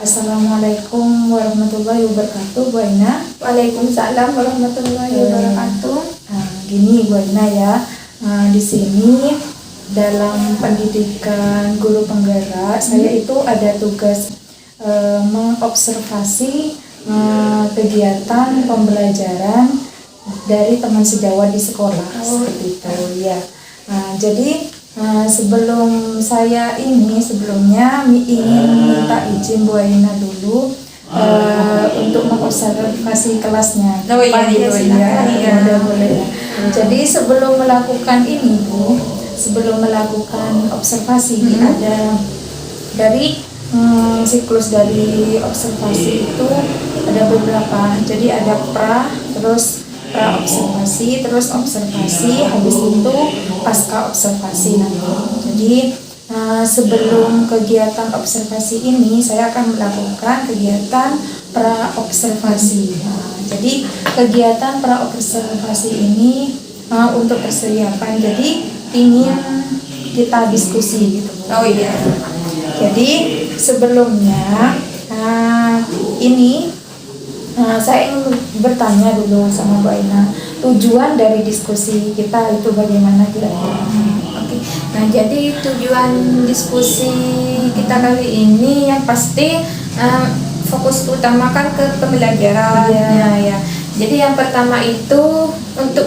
Assalamualaikum warahmatullahi wabarakatuh, Bu Aina. Waalaikumsalam warahmatullahi wabarakatuh. Gini Bu Aina ya, di sini dalam pendidikan guru penggerak, saya itu ada tugas mengobservasi kegiatan pembelajaran dari teman sejawat di sekolah, seperti itu ya. Jadi sebelum saya sebelumnya ingin minta izin Bu Aina dulu untuk mengobservasi kelasnya. Boleh. Jadi sebelum melakukan ini Bu, sebelum melakukan observasi ada dari siklus dari observasi itu ada beberapa. Jadi ada terus observasi, terus observasi, habis itu pasca observasi nanti. Jadi sebelum kegiatan observasi ini saya akan melakukan kegiatan pra-observasi. Jadi kegiatan pra-observasi ini untuk persiapan. Jadi ingin kita diskusi gitu. Oh iya. Jadi sebelumnya saya ingin bertanya dulu sama Bu Aina, tujuan dari diskusi kita itu bagaimana kira-kira? Oke. Nah, jadi tujuan diskusi kita kali ini yang pasti fokus utama kan ke pembelajaran. Ya. Jadi yang pertama itu untuk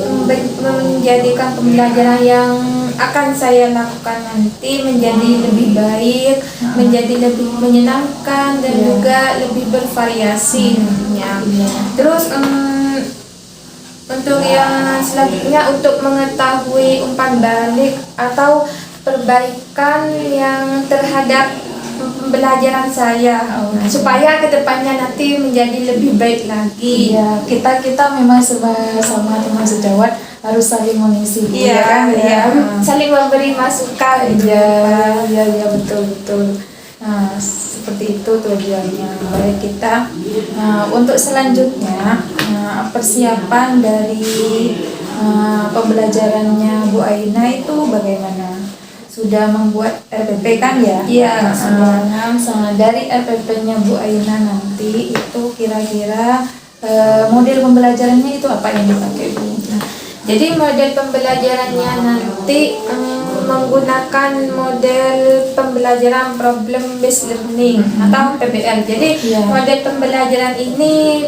menjadikan pembelajaran yang akan saya lakukan nanti menjadi lebih baik, menjadi lebih menyenangkan dan juga lebih bervariasi nantinya. Terus untuk yang selanjutnya untuk mengetahui umpan balik atau perbaikan yang terhadap pembelajaran saya supaya kedepannya nanti menjadi lebih baik lagi. Iya, kita memang sama teman sejawat harus saling mengisi. Saling memberi masukan. Iya, betul. Nah, seperti itu tujuannya. Baik, kita untuk selanjutnya persiapan dari pembelajarannya Bu Aina itu bagaimana? Sudah membuat RPP kan ya? Iya. Dari RPP-nya Bu Aina nanti itu kira-kira model pembelajarannya itu apa yang dipakai Bu? Jadi model pembelajarannya nanti menggunakan model pembelajaran problem based learning atau PBL. Jadi model pembelajaran ini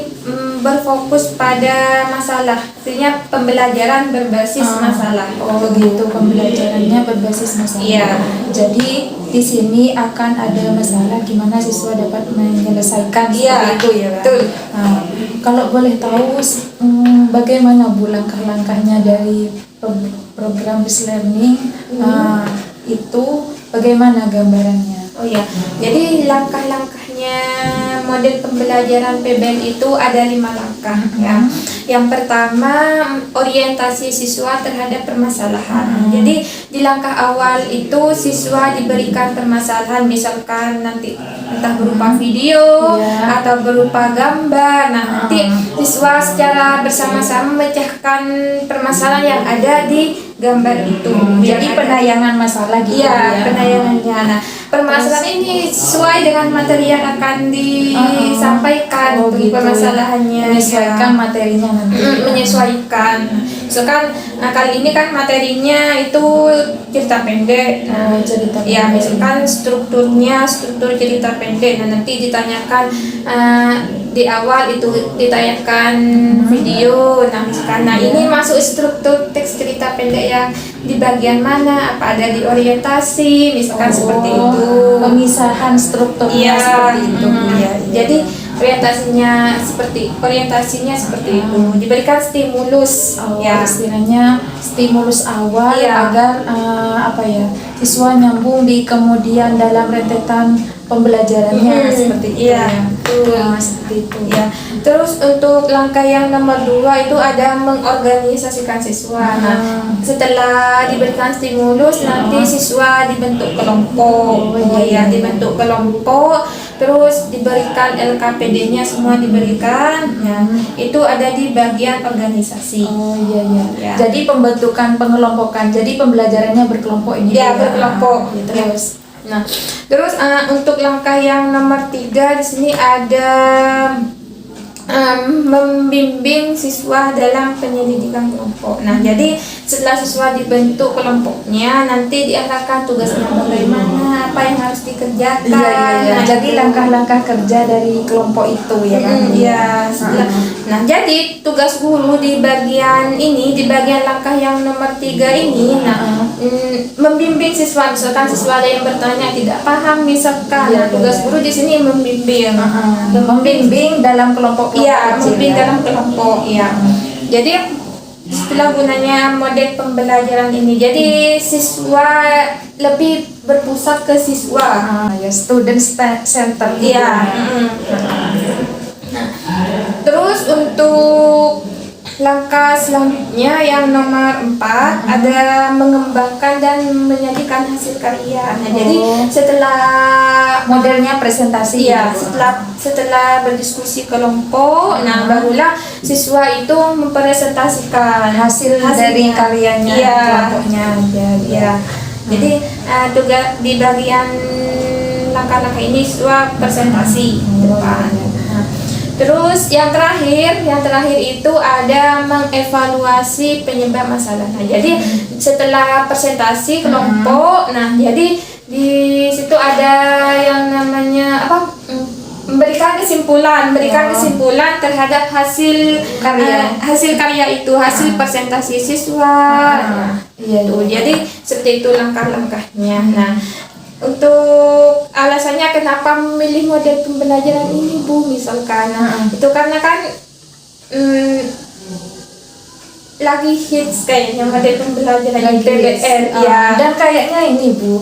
berfokus pada masalah, artinya pembelajaran berbasis masalah. Oh gitu, pembelajarannya berbasis masalah. Iya. Jadi di sini akan ada masalah gimana siswa dapat menyelesaikan seperti itu ya. Betul. Kalau boleh tahu bagaimana Bu langkah-langkahnya dari program based learning itu bagaimana gambarannya? Oh ya, jadi langkah-langkahnya model pembelajaran PBL itu ada 5 langkah ya. Yang pertama, orientasi siswa terhadap permasalahan. Jadi di langkah awal itu siswa diberikan permasalahan, misalkan nanti entah berupa video atau berupa gambar. Nah, nanti siswa secara bersama-sama memecahkan permasalahan yang ada di gambar itu. Jadi penayangan masalah gitu. Iya, penayangannya. Nah, permasalahan ini sesuai dengan materi yang akan disampaikan untuk permasalahannya. Menyesuaikan materinya nanti. Menyesuaikan. Misalkan kali ini kan materinya itu cerita pendek. Cerita pendek. Ya, misalkan struktur cerita pendek. Nah, nanti ditanyakan di awal itu ditayangkan video. Nah, misalkan ini masuk struktur teks cerita pendek yang di bagian mana, apa ada di orientasi, misalkan seperti itu. Pemisahan strukturnya seperti itu. Jadi orientasinya seperti itu. Diberikan stimulus ya. Istilahnya stimulus awal Iya. agar siswa nyambung di kemudian dalam rentetan pembelajarannya seperti itu Iya, ya. betul. Seperti itu. Ya, terus untuk langkah yang nomor 2 itu ada mengorganisasikan siswa. Nah, setelah diberikan stimulus, nanti siswa dibentuk kelompok. Dibentuk kelompok, terus diberikan LKPD-nya semua diberikan. Ya, itu ada di bagian organisasi. Ya. Jadi pembentukan pengelompokan. Jadi pembelajarannya berkelompok ini. Ya, berkelompok. Terus. Nah, terus untuk langkah yang nomor 3 di sini ada membimbing siswa dalam penyelidikan kelompok. Nah, jadi setelah siswa dibentuk kelompoknya, nanti diarahkan tugasnya bagaimana, apa yang harus dikerjakan. Nah, Jadi langkah-langkah kerja dari kelompok itu ya kan? Iya. Nah, jadi tugas guru di bagian ini, di bagian langkah yang nomor 3 ini, membimbing siswa. Misalkan siswa ada yang bertanya tidak paham, misalkan, tugas guru di sini membimbing. Membimbing dalam kelompok. Iya, membimbing dalam kelompok. Iya. Jadi setelah gunanya model pembelajaran ini, jadi siswa lebih berpusat ke siswa. Student center. Iya. Nah, terus untuk langkah selanjutnya yang nomor 4 ada mengembangkan dan menyajikan hasil karya. Nah, jadi setelah modelnya presentasi. Iya, setelah berdiskusi kelompok, nah barulah siswa itu mempresentasikan hasilnya dari karyanya kelompoknya. Ya. Jadi tugas di bagian langkah-langkah ini siswa presentasi depan. Nah, terus yang terakhir itu ada mengevaluasi penyebab masalah. Nah, jadi setelah presentasi kelompok, nah jadi di situ ada yang namanya memberikan kesimpulan terhadap hasil karya itu, hasil presentasi siswa. Jadi seperti itu langkah-langkahnya. Nah, untuk alasannya kenapa memilih model pembelajaran ini, Bu, misalkan itu karena kan lagi hits kayaknya model pembelajaran PBL ya. Dan kayaknya ini, Bu,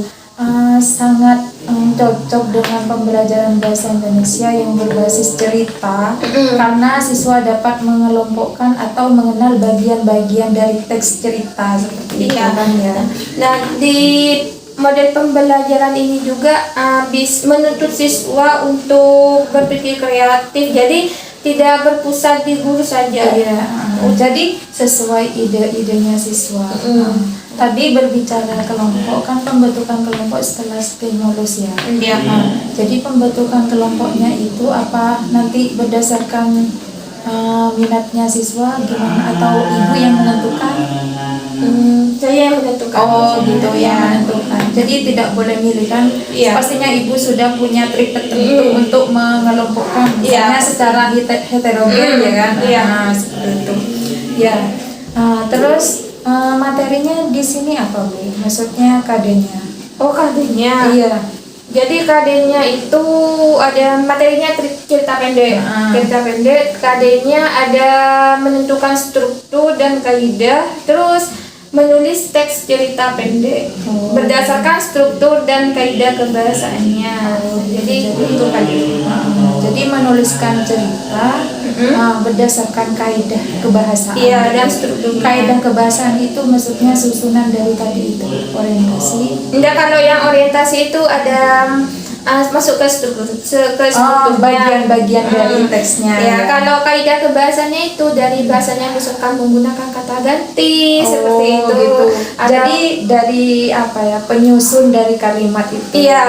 sangat cocok dengan pembelajaran bahasa Indonesia yang berbasis cerita, karena siswa dapat mengelompokkan atau mengenal bagian-bagian dari teks cerita seperti itu kan ya. Nah, di model pembelajaran ini juga menuntut siswa untuk berpikir kreatif, jadi tidak berpusat di guru saja. Jadi sesuai ide-idenya siswa. Tadi berbicara kelompok, kan pembentukan kelompok setelah stimulus ya. Jadi pembentukan kelompoknya itu apa nanti berdasarkan minatnya siswa gimana, atau ibu yang menentukan? Saya yang menentukan. Gitu ya, menentukan. Jadi tidak boleh milih kan? Pastinya ibu sudah punya trik tertentu untuk mengelompokkan, misalnya secara heterogen ya kan? Seperti itu. Terus materinya di sini apa, Bu? Maksudnya KD-nya? KD-nya. Iya. Jadi KD-nya itu ada materinya cerita pendek. KD-nya ada menentukan struktur dan kaidah, terus menulis teks cerita pendek berdasarkan struktur dan kaidah kebahasaannya. Jadi itu KD. Jadi menuliskan cerita berdasarkan kaidah kebahasaan. Iya, dan struktur. Kaidah kebahasaan itu maksudnya susunan dari tadi itu orientasi. Enggak, kalau yang orientasi itu ada masuk ke strukturnya. Bagian-bagian dari teksnya. Kalau kaidah kebahasannya itu dari bahasanya, misalkan menggunakan kata ganti seperti itu. Gitu. Jadi dari penyusun dari kalimat itu. Iya.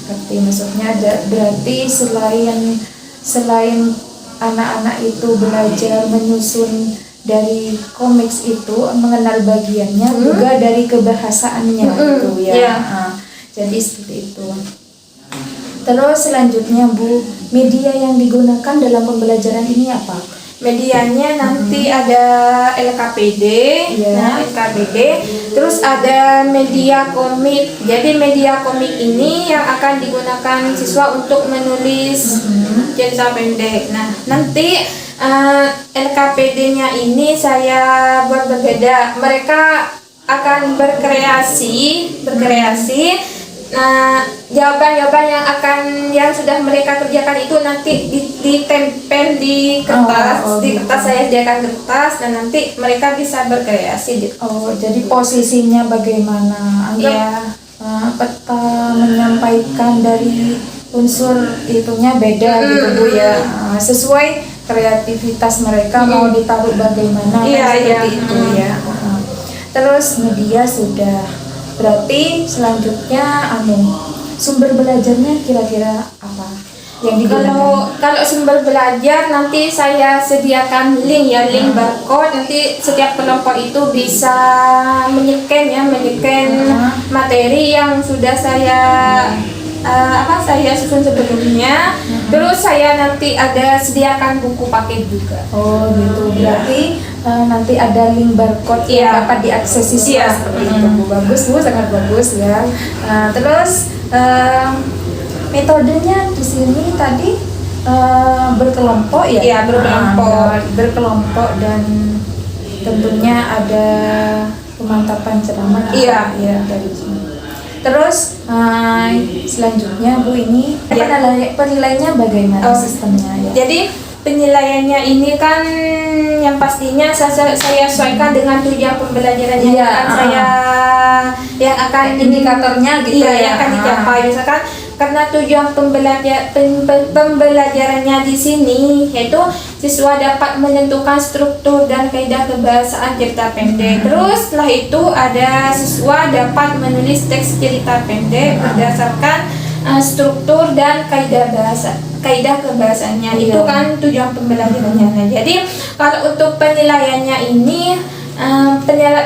Berarti maksudnya berarti selain anak-anak itu belajar menyusun dari komiks itu, mengenal bagiannya, juga dari kebahasaannya gitu ya. Jadi seperti itu. Terus selanjutnya, Bu, media yang digunakan dalam pembelajaran ini apa? medianya nanti ada LKPD, Iya. nah LKPD, terus ada media komik. Jadi media komik ini yang akan digunakan siswa untuk menulis cerita pendek. Nah, nanti LKPD-nya ini saya buat berbeda. Mereka akan berkreasi. Nah, jawaban-jawaban yang sudah mereka kerjakan itu nanti ditempel di kertas, di kertas gitu. saya sediakan kertas dan nanti mereka bisa berkreasi. Oh, jadi posisinya bagaimana? Anggap Iya. peta menyampaikan dari unsur itunya beda gitu Bu ya. Sesuai kreativitas mereka mau ditaruh bagaimana kan Iya, seperti iya. itu ya. Terus media sudah. Berarti selanjutnya sumber belajarnya kira-kira apa yang digunakan? Kalau sumber belajar nanti saya sediakan link ya, link barcode. Nanti setiap kelompok itu bisa menyekan materi yang sudah saya saya susun sebelumnya. Terus saya nanti ada sediakan buku paket juga. Oh gitu, berarti nanti ada link barcode yang Iya. dapat diakses siswa Iya. seperti itu Bu. Bagus Bu, sangat bagus ya. Terus metodenya di sini tadi berkelompok ya? Iya, berkelompok. Berkelompok dan tentunya ada pemantapan ceramah. Iya. Ya dari sini. Terus selanjutnya Bu ini Iya. penilaiannya bagaimana Oh. sistemnya ya? Jadi penilaiannya ini kan yang pastinya saya sesuaikan dengan tujuan pembelajarannya Iya, yang akan Indikatornya gitu iya, ya. yang akan dicapai. Misalkan karena tujuan pembelajarannya di sini yaitu siswa dapat menentukan struktur dan kaidah kebahasaan cerita pendek. Terus setelah itu ada siswa dapat menulis teks cerita pendek berdasarkan struktur dan kaidah kebahasaannya. Iya. Itu kan tujuan pembelajarannya. Nah, jadi kalau untuk penilaiannya ini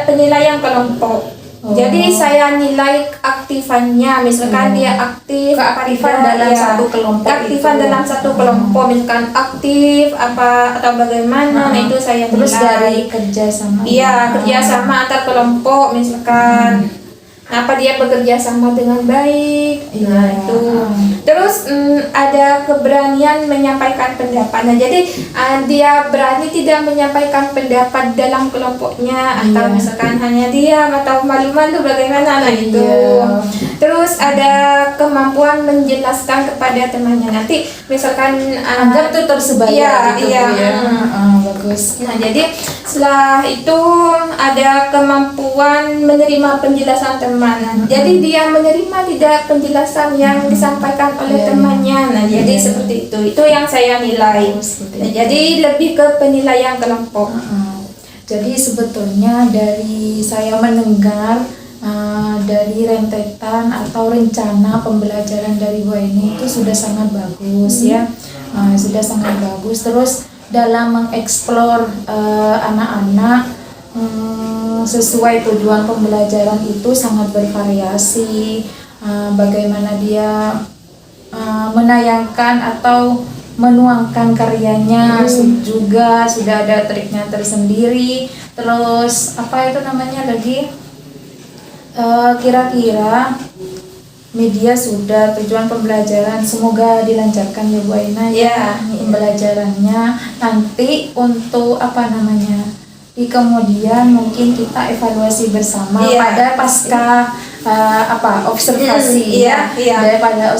penilaian kelompok. Oh. Jadi saya nilai keaktifannya, misalkan dia aktif apa Keaktifan tidak, dalam ya. satu kelompok Keaktifan itu. dalam satu kelompok, misalkan aktif apa atau bagaimana, nah itu saya Terus nilai. dari kerjasama. Iya, kerjasama antar kelompok misalkan apa dia bekerja sama dengan baik. Nah, Iya. itu. Terus ada keberanian menyampaikan pendapat. Nah, jadi dia berani tidak menyampaikan pendapat dalam kelompoknya atau Iya. misalkan hanya diam atau malu-malu bagaimana nah itu. Iya. Terus ada kemampuan menjelaskan kepada temannya. Nanti misalkan Anggap tuh tersebayar Iya, gitu iya. Bu ya. Bagus. Nah, jadi setelah itu ada kemampuan menerima penjelasan teman. Nah, jadi dia menerima tidak penjelasan yang disampaikan oleh Iya, temannya. Nah, jadi Iya. seperti itu. Itu yang saya nilai. Seperti Nah, itu. jadi lebih ke penilaian kelompok. Jadi sebetulnya dari saya mendengar dari rentetan atau rencana pembelajaran dari Bu ini itu sudah sangat bagus ya. Sudah sangat bagus. Terus dalam mengeksplor anak-anak sesuai tujuan pembelajaran itu sangat bervariasi. Bagaimana dia menayangkan atau menuangkan karyanya juga sudah ada triknya tersendiri. Terus apa itu namanya lagi? Kira-kira media sudah, tujuan pembelajaran semoga dilancarkan ya Bu Aina Ya. pembelajarannya. Nanti untuk apa namanya di kemudian mungkin kita evaluasi bersama Iya. pada pasca observasi Iya, iya. daripada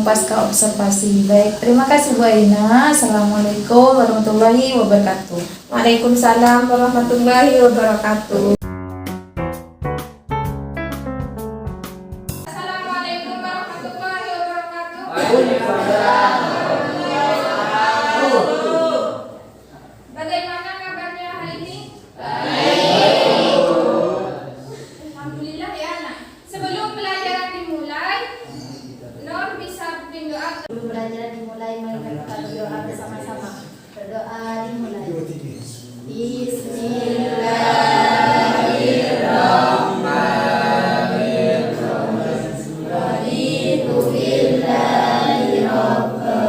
pasca observasi. Baik, terima kasih Bu Aina. Assalamualaikum warahmatullahi wabarakatuh. Waalaikumsalam warahmatullahi wabarakatuh. Assalamualaikum warahmatullahi wabarakatuh. Bagaimana kabarnya hari ini? Alhamdulillah ya anak. Sebelum pelajaran dimulai, Nur bisa berdoa. Belajar dimulai, mari kita berdoa bersama-sama. Berdoa dimulai. Bismillahirrahmanirrahim. Raditu billahi rabban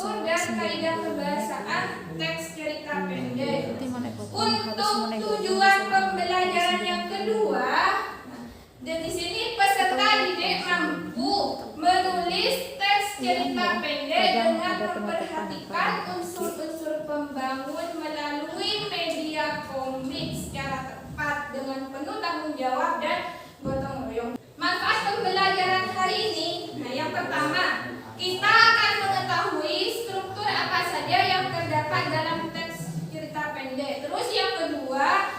struktur dan kaidah kebahasaan teks cerita pendek. Untuk tujuan pembelajaran yang kedua, dan di sini peserta didik mampu menulis teks cerita pendek dengan memperhatikan unsur-unsur pembangun melalui media komik secara tepat dengan penuh tanggung jawab dan gotong royong. Manfaat pembelajaran hari ini, nah yang pertama, kita akan mengetahui struktur apa saja yang terdapat dalam teks cerita pendek. Terus yang kedua,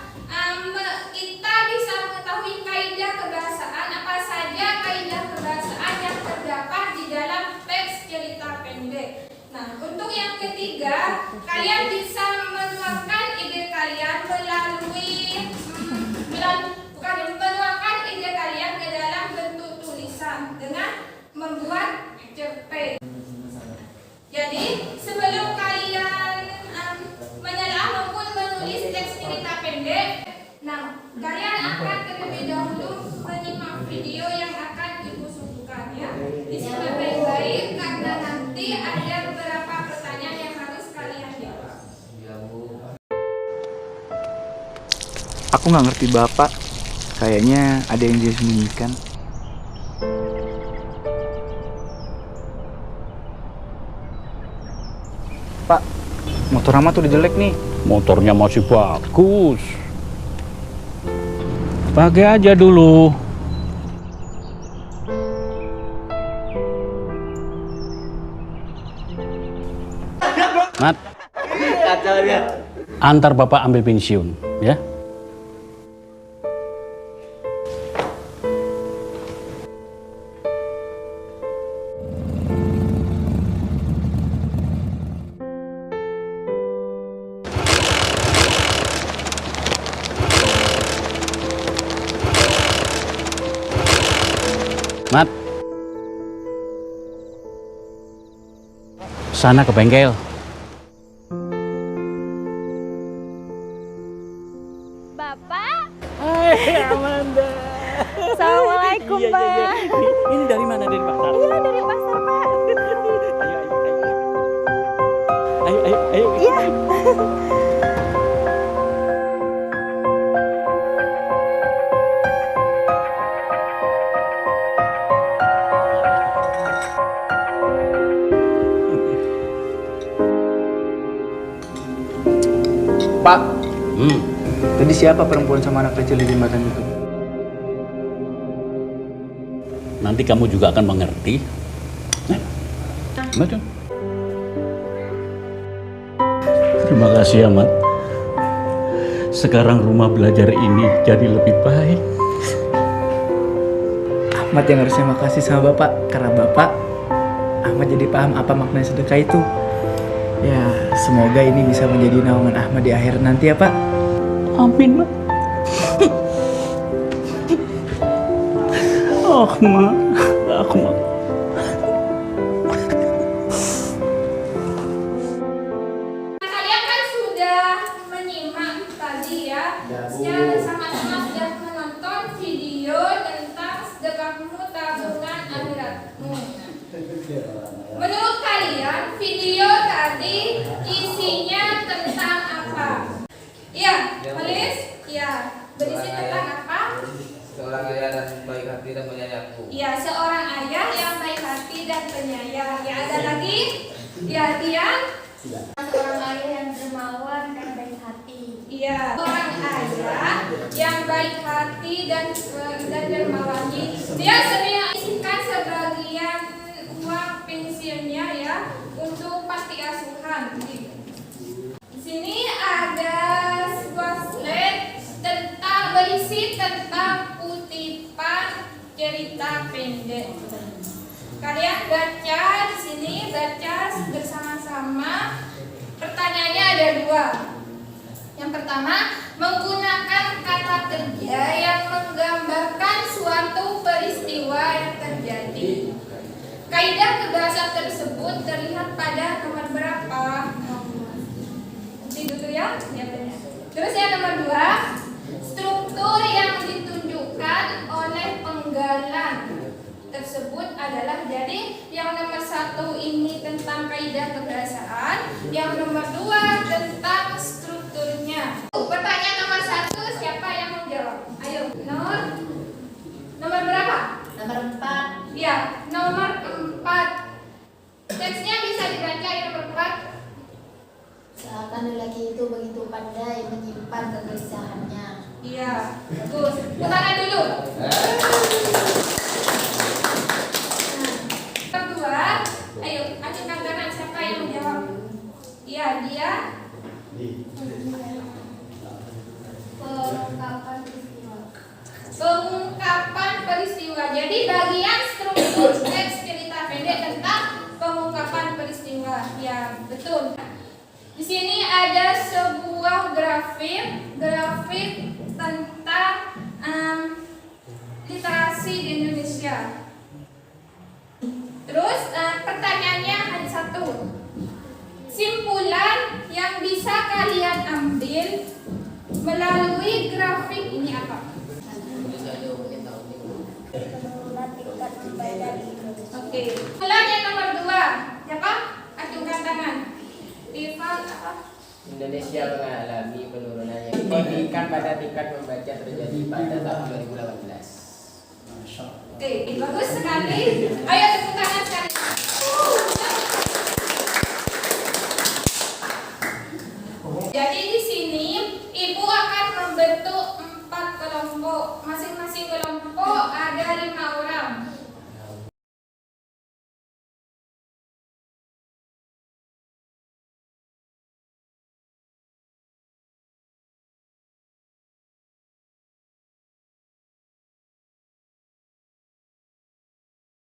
kita bisa mengetahui kaidah kebahasaan, apa saja kaidah kebahasaan yang terdapat di dalam teks cerita pendek. Nah, untuk yang ketiga, kalian bisa menuangkan ide kalian menuangkan ide kalian ke dalam bentuk tulisan dengan membuat cerpen. Jadi, sebelum kalian menelaah maupun menulis teks cerita pendek, nah, kalian akan terlebih dahulu menyimak video yang akan ibu suguhkan ya. Disimak baik-baik karena nanti ada beberapa pertanyaan yang harus kalian jawab. Aku nggak ngerti Bapak. Kayaknya ada yang dia sembunyikan. Pak, motor Rama tuh udah jelek nih. Motornya masih bagus. Pakai aja dulu. Mat, antar Bapak ambil pensiun, ya. Mat, sana ke bengkel. Bapak? Hai Amanda. Assalamualaikum, Iya, Pak. iya, iya. Ini dari mana? Dari pasar? Iya, dari pasar, Pak. Ayo, ayo, ayo. Ayo, ayo, ayo. Iya. Pak, Hmm. tadi siapa perempuan sama anak kecil di jembatan itu? Nanti kamu juga akan mengerti. Betul. Terima kasih, Ahmad. Sekarang rumah belajar ini jadi lebih baik. Ahmad yang harusnya makasih sama Bapak. Karena Bapak, Ahmad jadi paham apa makna sedekah itu. Ya, semoga ini bisa menjadi naungan Ahmad di akhir nanti ya Pak. Amin, Mak. Ahmad. Kalian kan sudah menyimak tadi ya, secara bersama-sama sudah menonton video tentang sedekahmu tabungan akhiratmu. Menurut kalian video tadi isinya tentang apa? Iya, Malis? Iya, berisi tentang apa? Seorang ayah dan baik hati dan penyayangku. Iya, seorang ayah yang baik hati dan penyayang. Ya, ada lagi? Ya, Tian? Seorang ayah yang dermawan dan baik hati. Iya, seorang ayah yang baik hati dan dermawan. Dia sering isikan sebagian uang pensiunnya ya untuk panti asuhan. Di sini ada sebuah slide berisi tentang kutipan cerita pendek. Kalian baca di sini, baca bersama-sama. Pertanyaannya ada dua. Yang pertama, menggunakan kata kerja yang menggambarkan suatu peristiwa yang terjadi. Kaidah kebahasaan tersebut terlihat pada nomor berapa? Itu ya, ya benar. Terus yang nomor dua, struktur yang ditunjukkan oleh penggalan tersebut adalah, jadi yang nomor satu ini tentang kaidah kaidah kebahasaan. Yang nomor 2 tentang strukturnya. Pertanyaan nomor 1, siapa yang menjawab? Ayo, nomor berapa? Nomor 4. Ya, nomor 4. Teksnya bisa dibaca yang nomor 4. Seakan lelaki itu begitu pandai menyimpan kegelisahannya. Iya, bagus. Tangan dulu. Nomor 2. Ayo, acungkan tangan siapa yang menjawab? Iya, dia. Pengungkapan peristiwa. Pengungkapan peristiwa. Jadi bagian struktur teks cerita pendek tentang pengungkapan peristiwa. Ya, betul. Di sini ada sebuah grafik tentang literasi di Indonesia. Terus pertanyaannya hanya satu. Simpulan yang bisa kalian ambil melalui grafik ini apa? Oke. Simpulan yang nomor 2. Siapa? Acungkan tangan. Ivan apa? Indonesia mengalami penurunan yang signifikan pada tingkat membaca terjadi pada tahun 2018. Oke, bagus sekali. Ayo tepuk tangan sekali. Jadi di sini ibu akan membentuk 4 kelompok. Masing-masing kelompok ada 5 orang.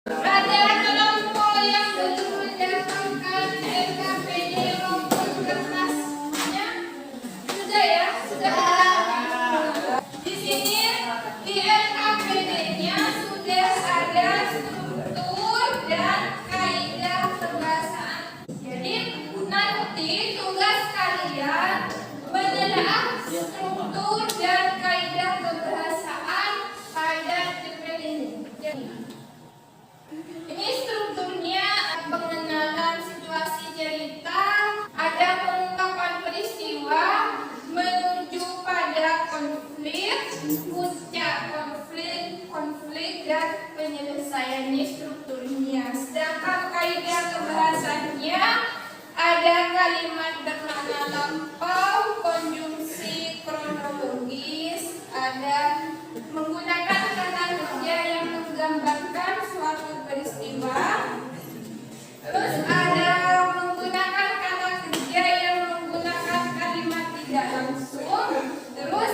Ada kelompok yang belum mendapatkan LKPD maupun kertasnya. Sudah ya? Sudah. Di sini di LKPD-nya sudah ada struktur dan kaidah kebahasaan. Jadi nanti tugas kalian menelaah struktur dan kaidah kebahasaan pada cerpen ini. Ini strukturnya pengenalan situasi cerita, ada pengungkapan peristiwa, menuju pada konflik, puncak konflik dan penyelesaiannya strukturnya. Sedangkan kaidah kebahasannya ada kalimat bermakna lampau, konjungsi kronologis, ada menggunakan kata kerja yang menggambarkan suatu peristiwa. Terus ada menggunakan kata kerja yang menggunakan kalimat tidak langsung. Terus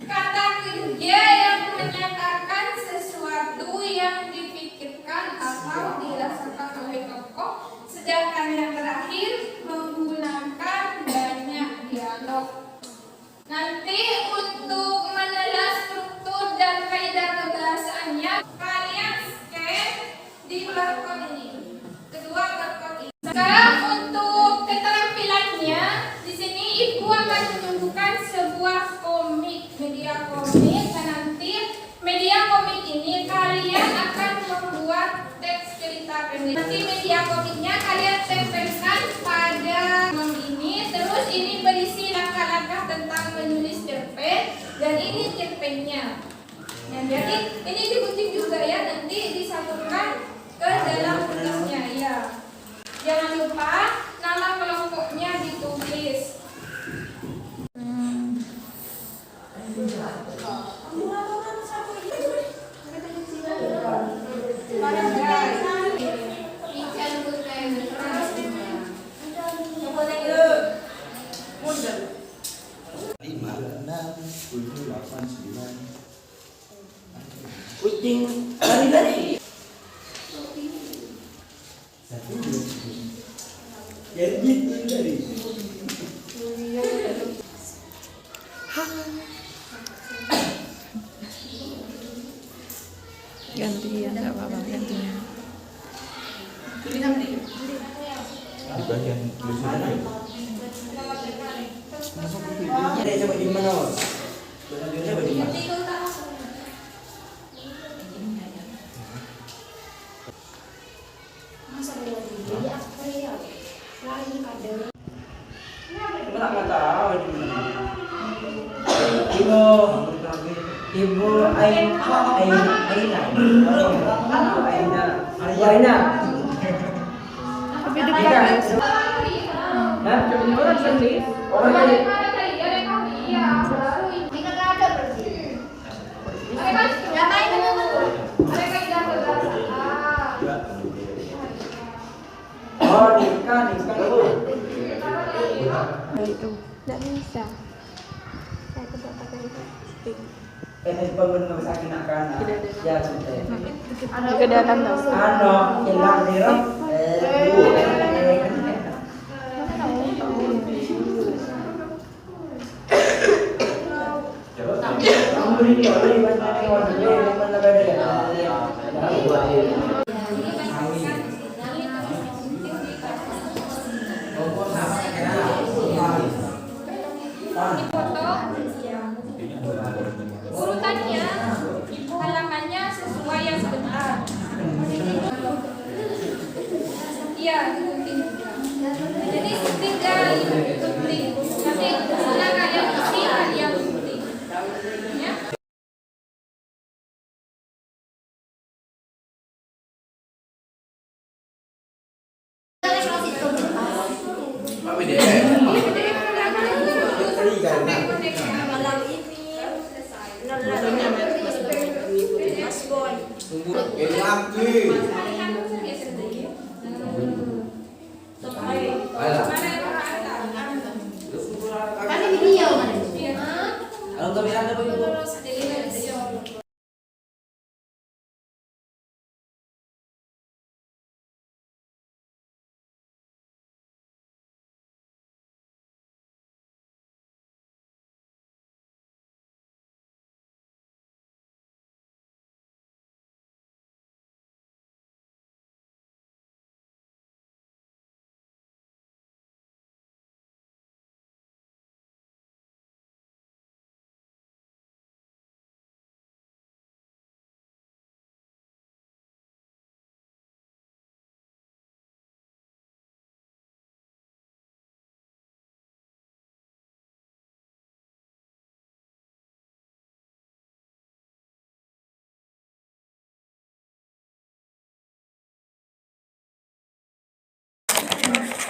kata kerja yang menyatakan sesuatu yang dipikirkan atau dirasakan oleh tokoh. Sedangkan yang terakhir menggunakan banyak dialog. Nanti untuk menelaah struktur dan kaidah kebahasaannya, kalian scan di barcode ini. Kedua barcode ini. Sekarang untuk keterampilannya, di sini ibu akan menunjukkan sebuah komik, media komik. Dan nanti media komik ini kalian akan membuat teks cerita pendek. Nanti media komiknya kalian tempelkan pada ini. Terus ini berisi langkah-langkah tentang menulis cerpen, dan ini cerpennya. Nah, jadi ini dikutip juga ya, nanti disatukan ke dalam kertasnya ya. Jangan lupa nama kelompoknya ditulis. Kucing lari-lari. Jadi dari. Gantian, nggak apa-apa gantian. Di bagian tulisannya. Ada coba di mana? Tulisannya bagaimana? Nggak tahu. Ibu Aina. Oh, nikah. Nggak bisa. Saya coba pakai stick. Pembentuk sakit akan ya sudah. Kegiatan dong. Hilang dirok. Urutannya, halamannya sesuai yang sebentar. Iya, jadi tinggal gunting. Nanti setelah kalian isi kalian gunting. Ya.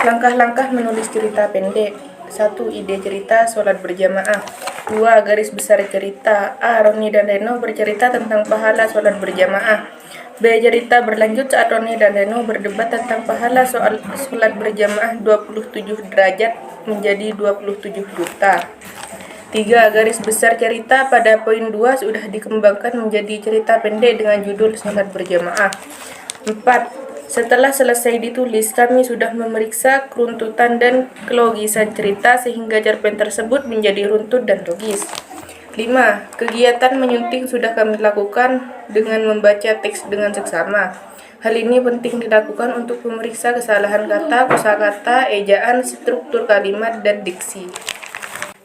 Langkah-langkah menulis cerita pendek. 1. Ide cerita, sholat berjamaah. 2. Garis besar cerita. A. Roni dan Reno bercerita tentang pahala sholat berjamaah. B. Cerita berlanjut saat Roni dan Reno berdebat tentang pahala soal sholat berjamaah 27 derajat menjadi 27 juta. 3. Garis besar cerita pada poin 2 sudah dikembangkan menjadi cerita pendek dengan judul sholat berjamaah. 4. Setelah selesai ditulis, kami sudah memeriksa keruntutan dan kelogisan cerita sehingga cerpen tersebut menjadi runtut dan logis. 5. Kegiatan menyunting sudah kami lakukan dengan membaca teks dengan seksama. Hal ini penting dilakukan untuk memeriksa kesalahan kata, kosakata, ejaan, struktur kalimat, dan diksi.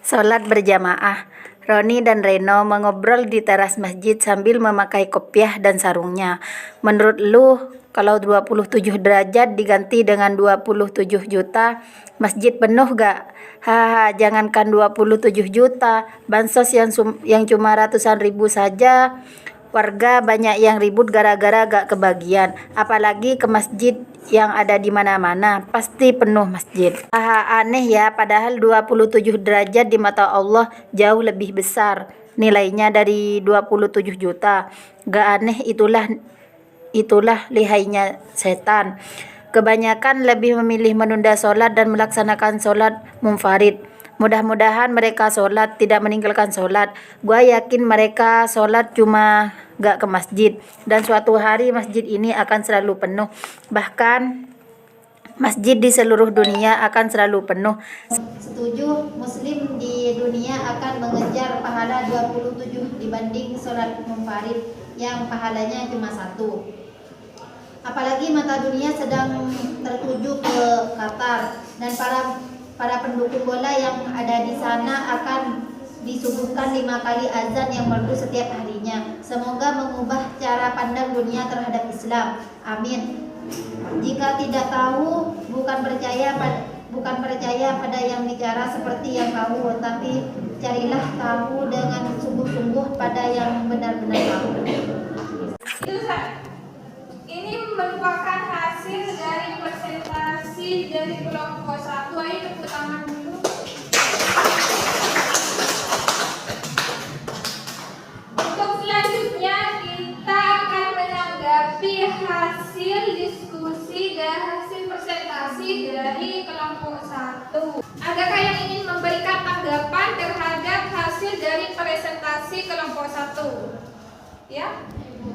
Sholat berjamaah. Roni dan Reno mengobrol di teras masjid sambil memakai kopiah dan sarungnya. Menurut lu, kalau 27 derajat diganti dengan 27 juta, masjid penuh gak? Haha, jangankan 27 juta, bansos yang cuma ratusan ribu saja, warga banyak yang ribut gara-gara gak kebagian. Apalagi ke masjid yang ada di mana-mana, pasti penuh masjid. Haha, aneh ya, padahal 27 derajat di mata Allah jauh lebih besar nilainya dari 27 juta. Gak aneh, itulah lihainya setan. Kebanyakan lebih memilih menunda sholat dan melaksanakan sholat munfarid. Mudah-mudahan mereka sholat tidak meninggalkan sholat. Gua yakin mereka sholat cuma gak ke masjid. Dan suatu hari masjid ini akan selalu penuh. Bahkan masjid di seluruh dunia akan selalu penuh. Setuju, muslim di dunia akan mengejar pahala 27 dibanding sholat munfarid yang pahalanya cuma 1. Apalagi mata dunia sedang tertuju ke Qatar dan para pendukung bola yang ada di sana akan disuguhkan 5 kali azan yang merdu setiap harinya. Semoga mengubah cara pandang dunia terhadap Islam. Amin. Jika tidak tahu, bukan percaya Bukan percaya pada yang bicara seperti yang tahu, tapi carilah tahu dengan sungguh-sungguh pada yang benar-benar tahu. Ini merupakan hasil dari presentasi dari kelompok 1. Ayo tepuk tangan dulu. Untuk selanjutnya kita akan menanggapi hasil diskusi dan hasil presentasi dari kelompok 1. Adakah yang ingin memberikan tanggapan terhadap hasil dari presentasi kelompok 1? Ya?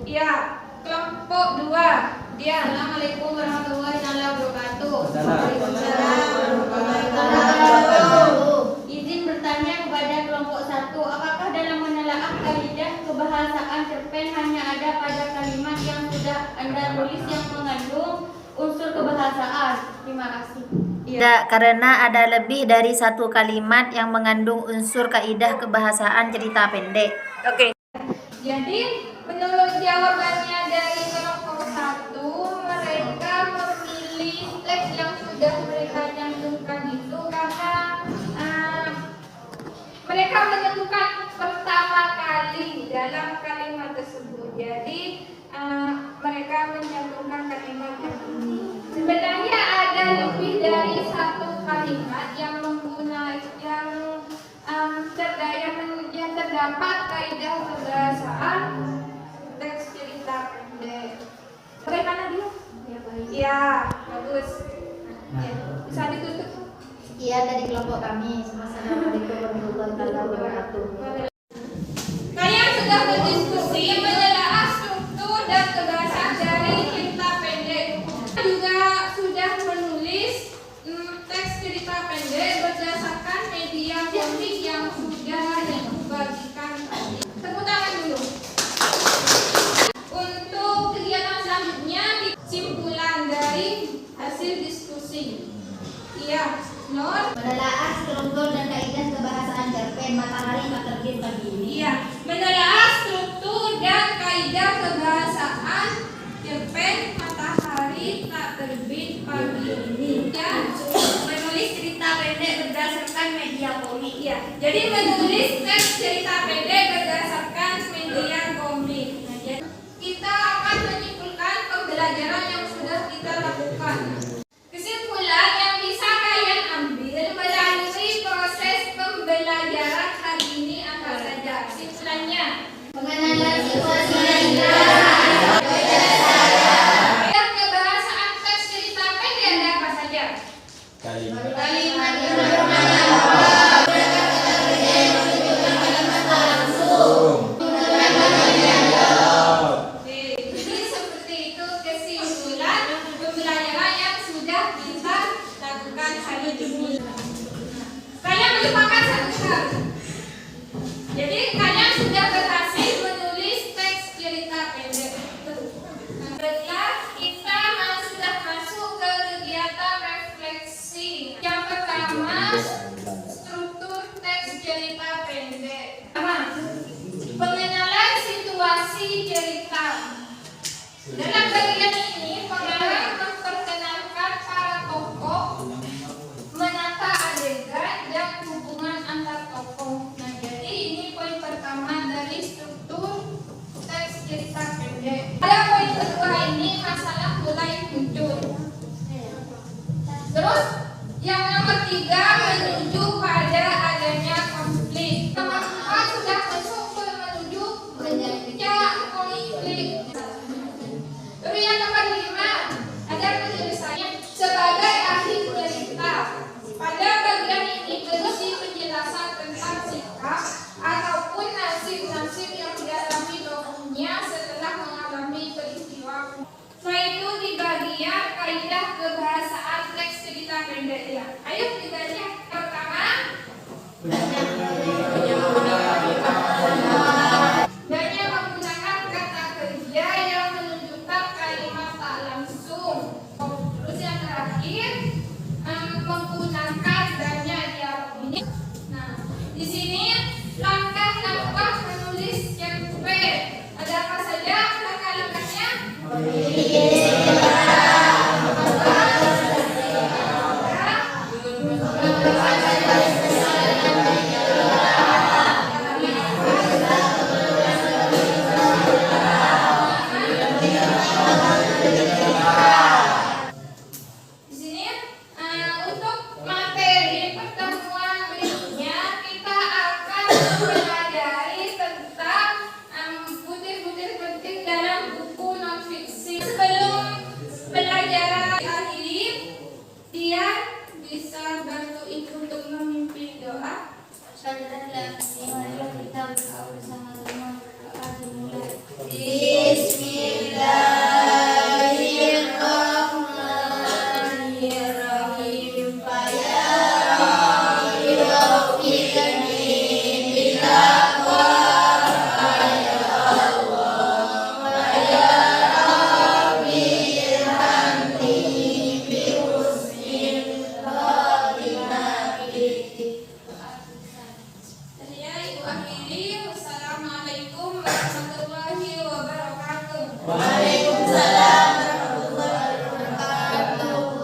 Ya. Kelompok 2. Dia. Assalamualaikum warahmatullahi wabarakatuh. Waalaikumsalam warahmatullahi wabarakatuh. Izin bertanya kepada kelompok 1, apakah dalam menelaah kaidah kebahasaan cerpen hanya ada pada kalimat yang sudah Anda tulis yang mengandung unsur kebahasaan? Terima kasih. Tidak, karena ada lebih dari satu kalimat yang mengandung unsur kaidah kebahasaan cerita pendek. Oke. Jadi menurut jawabannya dari kelompok 1, mereka memilih teks yang sudah mereka cantumkan itu karena mereka menemukan pertama kali dalam kalimat tersebut. Jadi mereka mencantumkan kalimat yang ini. Sebenarnya ada lebih dari satu kalimat yang terdapat kaidah kebahasaan teks cerita pendek. Bagaimana dia? Ya, baik. Ya, bagus. Ya, bisa ditutup. Sekian dari kelompok kami. Assalamualaikum warahmatullahi wabarakatuh. Kalian sudah berdiskusi menelaah struktur dan kebahasaan dari cerita pendek. Juga sudah menulis teks cerita pendek berdasarkan media komik yang sudah dibagikan tadi. Tepuk tangan dulu. Untuk kegiatan selanjutnya, kesimpulan dari hasil diskusi. Iya, Nur. Menelaah struktur dan kaidah kebahasaan cerpen Matahari Tak Terbit Pagi Ini. Iya, menelaah struktur dan kaidah kebahasaan cerpen Matahari Tak Terbit Pagi Ini. Ya, menulis cerita pendek berdasarkan media komik. Ya, jadi menulis teks cerita pendek berdasarkan media komik. Nah, jadi kita akan menyimpulkan pembelajaran yang sudah kita lakukan. Kesimpulan yang bisa kalian ambil melalui proses pembelajaran hari ini apa saja? Kesimpulannya, Pengenalan situasi yang kebahasaan teks cerita pendek ada apa saja? Kalimat Jadi seperti itu kesimpulan pembelajaran yang sudah kita lakukan hari ini. Kalian melupakan satu hal. Jadi kalian sudah berhasil menulis teks cerita pendek. Setelah kita sudah masuk ke kegiatan refleksi. Yang pertama, struktur teks cerita pendek. Pengenalan situasi cerita. Dalam bagian ini, pengarang memperkenalkan para tokoh, menata adegan dan hubungan antar tokoh. Nah, jadi ini poin pertama dari struktur teks cerita pendek. Pada poin kedua ini masalah mulai muncul. Terus yang nomor 3 menuju pada adanya konflik. Nomor 4 sudah masuk ke menuju banyaknya konflik. Lalu yang nomor 5 ada penyelesaian sebagai ahli cerita. Pada bagian ini berisi penjelasan tentang sikap ataupun nasib-nasib yang dialami tokohnya setelah mengalami peristiwa. Setelah itu di bagian kaidah kebahasaan teks cerita pendek ya. Ayo di bagian pertama Di sini untuk materi pertemuan berikutnya kita akan mempelajari tentang butir-butir penting dalam buku non-fiksi. Sebelum pelajaran diakhiri, dia bisa bantu ibu untuk memimpin doa. Bismillahirrahmanirrahim. Saya ibu akhiri. Wassalamualaikum warahmatullahi wabarakatuh. Waalaikumsalam warahmatullahi wabarakatuh.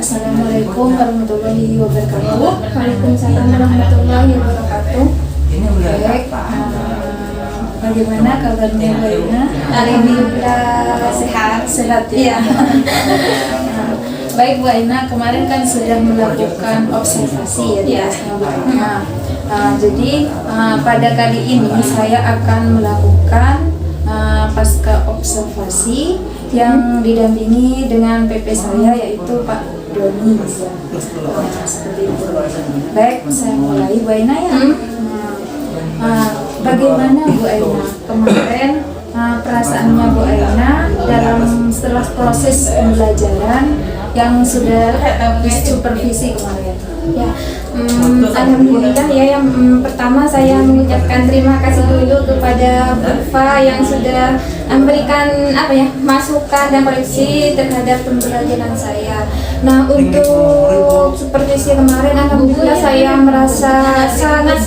Assalamualaikum warahmatullahi wabarakatuh. Waalaikumsalam warahmatullahi wabarakatuh. Baik, bagaimana kabarnya Bu Aina? Alhamdulillah sehat Ya. Baik Bu Aina, kemarin kan sudah melakukan observasi ya di asrama Bu Aina. Jadi pada kali ini saya akan melakukan pasca observasi yang didampingi dengan PP saya yaitu Pak Doni. Seperti itu. Baik, saya mulai Bu Aina ya. Bagaimana Bu Aina kemarin perasaannya Bu Aina setelah proses pembelajaran yang sudah supervisi kemarin? Ya, alhamdulillah ya. Yang pertama saya mengucapkan terima kasih dulu kepada Burfa yang sudah memberikan masukan dan koreksi terhadap pembelajaran saya. Nah, untuk supervisi kemarin alhamdulillah saya merasa sangat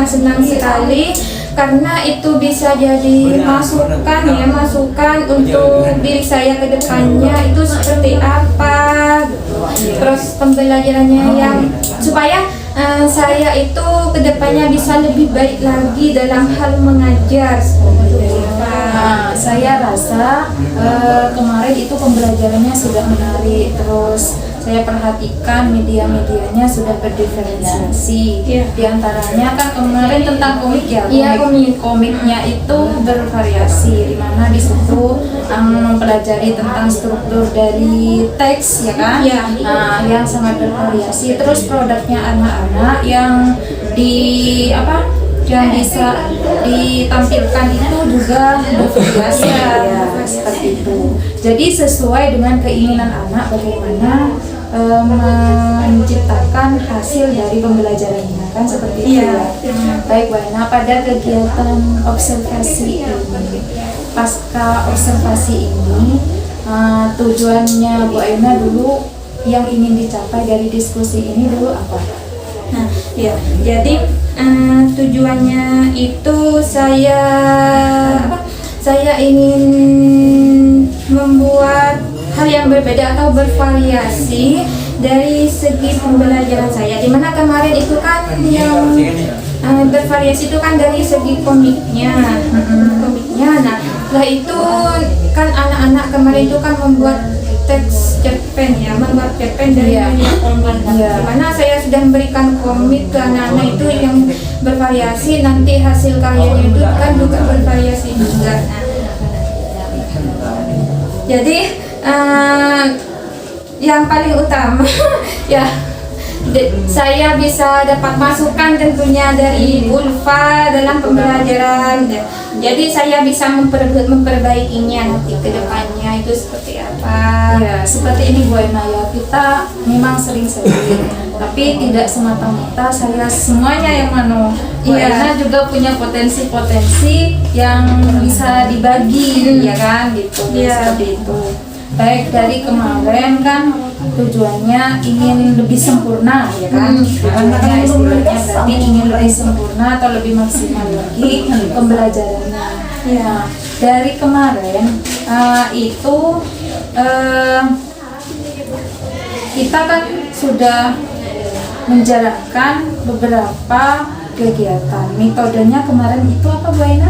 senang sekali karena itu bisa jadi masukan untuk diri saya ke depannya itu seperti apa gitu. Terus pembelajarannya yang supaya saya itu ke depannya bisa lebih baik lagi dalam hal mengajar. Saya rasa kemarin itu pembelajarannya sudah menarik, terus saya perhatikan media-medianya sudah berdiferensiasi. Di antaranya kan kemarin tentang komik ya. Komiknya itu bervariasi, di mana di situ mempelajari tentang struktur dari teks ya kan. Yang sangat bervariasi. Terus produknya anak-anak yang yang bisa ditampilkan itu juga bervariasi seperti itu. Jadi sesuai dengan keinginan anak bagaimana menciptakan hasil dari pembelajarannya kan seperti itu ya. Baik Bu Aina, pada kegiatan observasi ini, pasca observasi ini, tujuannya Bu Aina dulu yang ingin dicapai dari diskusi ini dulu apa? Nah, ya, jadi tujuannya itu saya ingin membuat hal yang berbeda atau bervariasi dari segi pembelajaran saya. Dimana kemarin itu kan yang bervariasi itu kan dari segi komiknya. Nah, setelah itu kan anak-anak kemarin itu kan membuat teks cerpen membuat cerpen dari mana saya sudah memberikan komik ke anak-anak itu yang bervariasi, nanti hasil karyanya itu kan juga bervariasi juga. Jadi yang paling utama saya bisa dapat masukan tentunya dari Ulfa dalam pembelajaran Jadi saya bisa memperbaikinya nanti ke depannya itu seperti apa. Ya, seperti ini Bu Aina ya. Kita memang sering-sering, tapi tidak semata-mata saya semuanya yang Bu Aina juga punya potensi-potensi yang bisa dibagi, ya kan gitu. Seperti itu. Baik, dari kemarin kan tujuannya ingin lebih sempurna, ya kan? Karena istilahnya berarti ingin lebih sempurna atau lebih maksimal lagi pembelajarannya. Ya, dari kemarin itu kita kan sudah menjalankan beberapa kegiatan. Metodenya kemarin itu apa Bu Aina?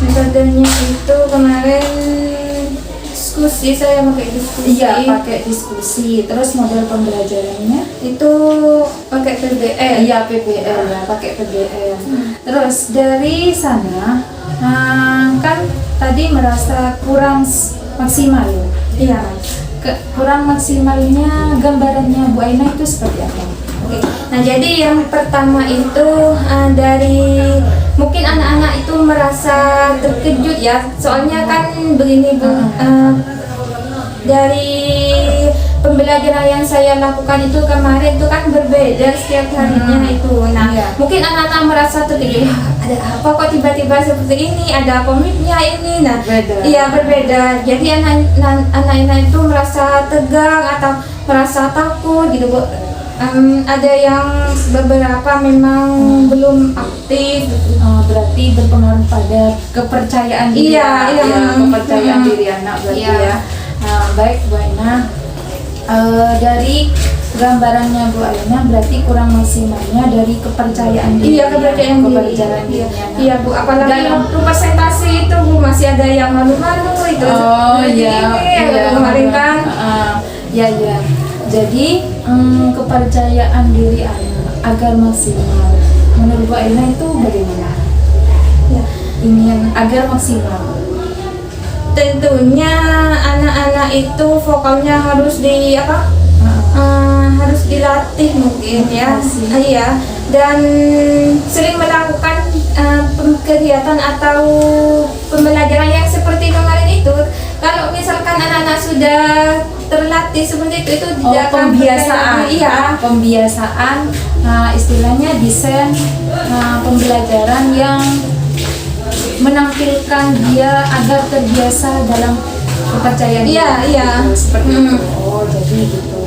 Metodenya itu kemarin diskusi, saya pakai diskusi. Iya, pakai diskusi. Terus model pembelajarannya itu pakai PBL. Iya, PBL ya, pakai PBL. Terus dari sana kan tadi merasa kurang maksimal ya. Iya. Kurang maksimalnya gambarannya Bu Aina itu seperti apa? Oke. Nah, jadi yang pertama itu dari mungkin anak-anak itu merasa terkejut ya, soalnya kan begini Bu, dari pembelajaran yang saya lakukan itu kemarin itu kan berbeda setiap harinya itu. Nah, mungkin anak-anak merasa terkejut, ada apa kok tiba-tiba seperti ini, ada komiknya ini. Nah, iya berbeda. Jadi anak-anak itu merasa tegang atau merasa takut gitu Bu. Ada yang beberapa memang belum aktif, berarti berpengaruh pada kepercayaan diri. Kepercayaan diri anak berarti ya. Baik Bu Aina, dari gambarannya Bu Aina berarti kurang maksimalnya dari kepercayaan diri. Kepercayaan diri. Iya Bu, apalagi waktu presentasi itu Bu masih ada yang malu-malu itu. Kemarin kan. Ya. Jadi kepercayaan diri anak agar maksimal, menurut Bu Aina itu bagaimana? Ya, ingin agar maksimal. Tentunya anak-anak itu vokalnya harus harus dilatih mungkin ya. Iya. Dan sering melakukan kegiatan atau pembelajaran yang seperti kemarin itu. Kalau misalkan anak-anak sudah terlatih seperti itu tidak akan pembiasaan. Pembiasaan. Istilahnya desain pembelajaran yang menampilkan dia agar terbiasa dalam kepercayaan diri. Seperti itu. Oh, jadi gitu.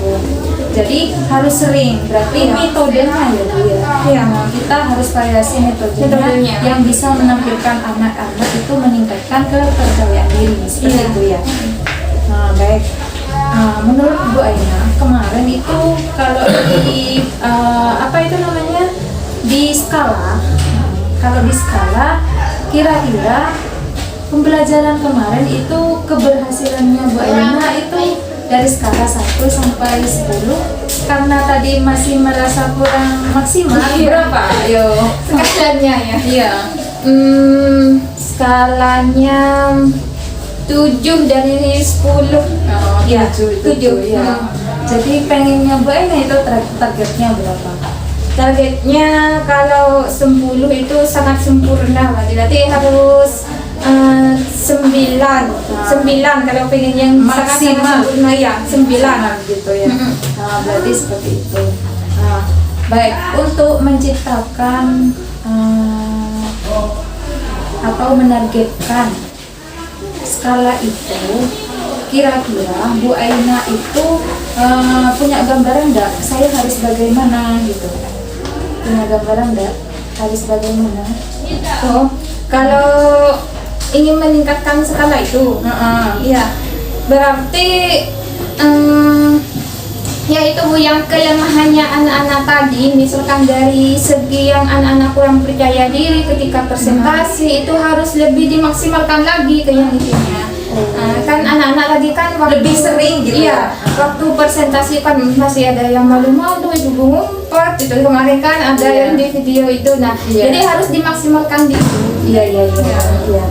Jadi harus sering, berarti metodenya ya Bu ya. Kita harus variasi metodenya yang bisa menampilkan anak-anak itu meningkatkan kepercayaan diri seperti itu ya. Baik. Menurut Bu Aina kemarin itu kalau di di skala, kalau di skala kira-kira pembelajaran kemarin itu keberhasilannya Bu Aina itu dari skala 1 sampai 10 karena tadi masih merasa kurang maksimal berapa? Ayo skalanya ya. Iya. Skalanya 7 dari 10. Ya, 7 ya. Jadi pengennya Bu Aina itu targetnya berapa? Targetnya kalau 10 itu sangat sempurna, berarti harus 9 kalau pengen yang maksimal sempurna ya 9 gitu ya. Berarti seperti itu. Baik, untuk menciptakan atau menargetkan skala itu, kira-kira Bu Aina itu punya gambaran enggak? Saya harus bagaimana gitu? Punya gambaran enggak? Harus bagaimana? Kalau ingin meningkatkan skala itu, ya berarti ya itu Bu, yang kelemahannya anak-anak tadi, misalkan dari segi yang anak-anak kurang percaya diri ketika presentasi itu harus lebih dimaksimalkan lagi ke yang intinya. Kan anak-anak tadi kan lebih sering gitu ya. Waktu presentasi kan masih ada yang malu-malu, itu ngumpet itu kemarin kan ada yang di video itu. Nah, jadi harus dimaksimalkan di situ. Iya.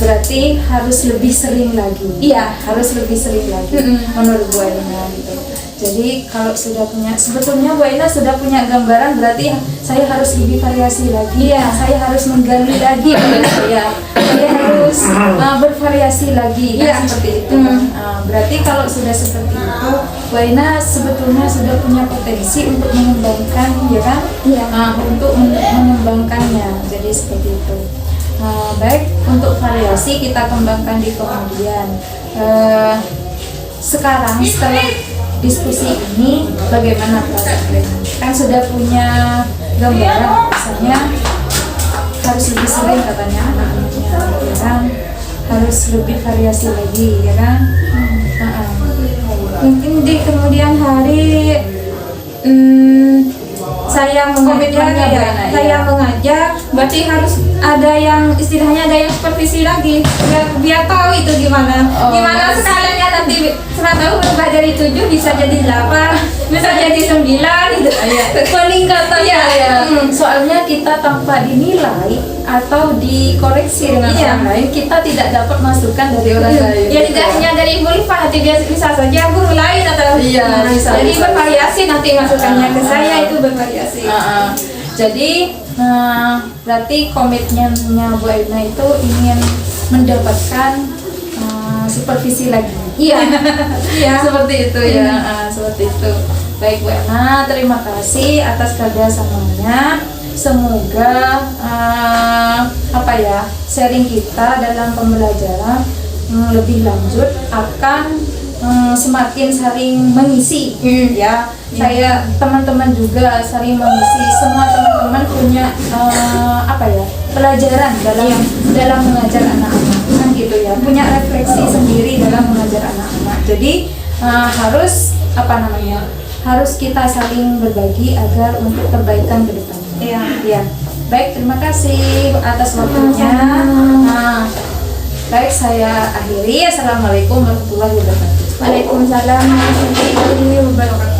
berarti harus lebih sering lagi. Iya, harus lebih sering lagi menurut Bu Aina gitu. Jadi kalau sudah punya, sebetulnya Bu Aina sudah punya gambaran, berarti saya harus lebih variasi lagi. Saya harus menggali lagi saya harus bervariasi lagi seperti itu. Berarti kalau sudah seperti itu, Bu Aina sebetulnya sudah punya potensi untuk mengembangkan, ya kan? Untuk mengembangkannya. Jadi seperti itu. Baik, untuk variasi kita kembangkan di kemudian. Sekarang setelah diskusi ini, bagaimana perasaan? Kan sudah punya gambaran, misalnya harus lebih sering katanya anak-anaknya, ya kan? Harus lebih variasi lagi, ya kan? Mungkin di kemudian hari saya mengajak, berarti harus ada yang istilahnya ada yang supervisi lagi, biar tahu itu gimana skalanya nanti 100 berubah dari 7 bisa jadi 8, bisa jadi 9 gitu. Peningkatannya soalnya kita tanpa dinilai atau dikoreksi dengan orang lain, kita tidak dapat masukan dari orang lain. Ya tidak hanya dari Ibu Liva, nanti bisa saja guru lain atau jadi bervariasi nanti masukannya ke saya itu bervariasi. Jadi berarti komitmennya Bu Aina itu ingin mendapatkan supervisi lagi. Seperti itu ya. Seperti itu. Baik Bu Aina, terima kasih atas kerjasamanya. Semoga sharing kita dalam pembelajaran lebih lanjut akan semakin saling mengisi ya. Saya teman-teman juga saling mengisi, semua teman-teman punya pelajaran dalam mengajar anak-anak kan gitu ya, punya refleksi sendiri dalam mengajar anak-anak. Jadi harus harus kita saling berbagi agar untuk perbaikan ke depannya. Ya. Baik, terima kasih atas waktunya. Baik, saya akhiri. Assalamualaikum warahmatullahi wabarakatuh. Waalaikumsalam warahmatullahi wabarakatuh.